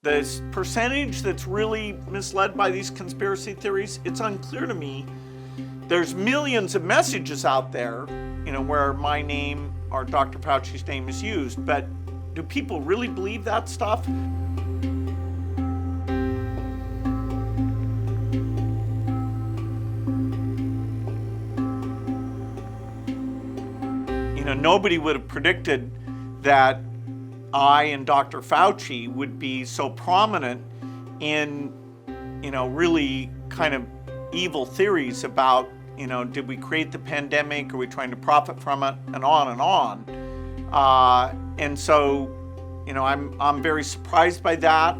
The percentage that's really misled by these conspiracy theories, it's unclear to me. There's millions of messages out there, where my name or Dr. Fauci's name is used, but do people really believe that stuff? Nobody would have predicted that I and Dr. Fauci would be so prominent in, really kind of evil theories about, did we create the pandemic? Are we trying to profit from it? And on and on. And so, I'm very surprised by that.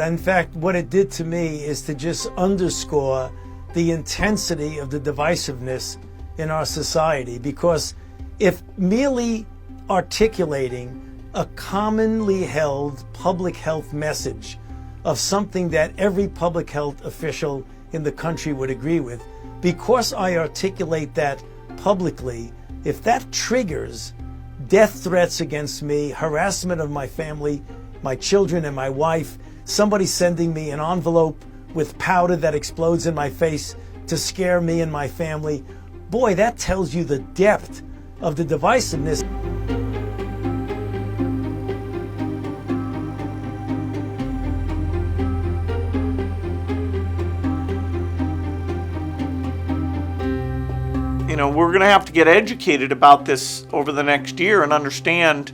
In fact, what it did to me is to just underscore the intensity of the divisiveness in our society. Because if merely articulating a commonly held public health message of something that every public health official in the country would agree with, because I articulate that publicly, if that triggers death threats against me, harassment of my family, my children and my wife, somebody sending me an envelope with powder that explodes in my face to scare me and my family, boy, that tells you the depth of the divisiveness. We're going to have to get educated about this over the next year and understand,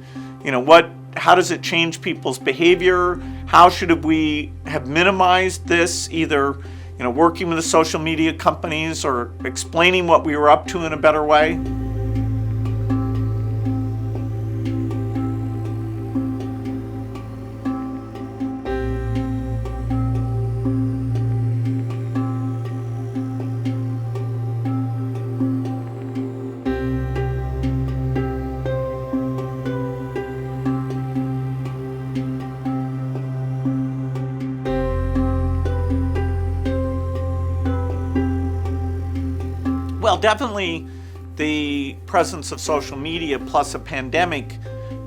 how does it change people's behavior? How should we have minimized this, either, working with the social media companies or explaining what we were up to in a better way? Well, definitely the presence of social media plus a pandemic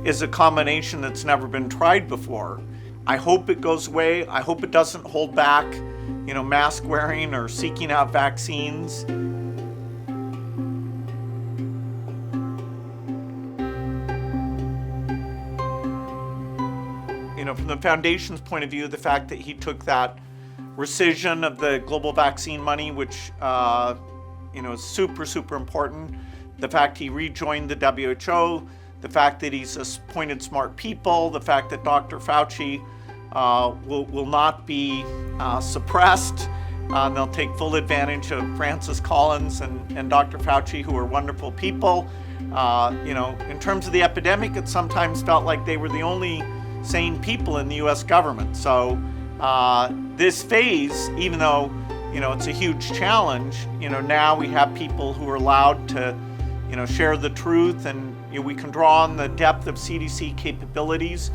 is a combination that's never been tried before. I hope it goes away. I hope it doesn't hold back, mask wearing or seeking out vaccines. From the foundation's point of view, the fact that he took that rescission of the global vaccine money, which is super, super important. The fact he rejoined the WHO, the fact that he's appointed smart people, the fact that Dr. Fauci will not be suppressed. They'll take full advantage of Francis Collins and Dr. Fauci, who are wonderful people. In terms of the epidemic, it sometimes felt like they were the only sane people in the U.S. government. So this phase, even though it's a huge challenge, now we have people who are allowed to, share the truth, and we can draw on the depth of CDC capabilities.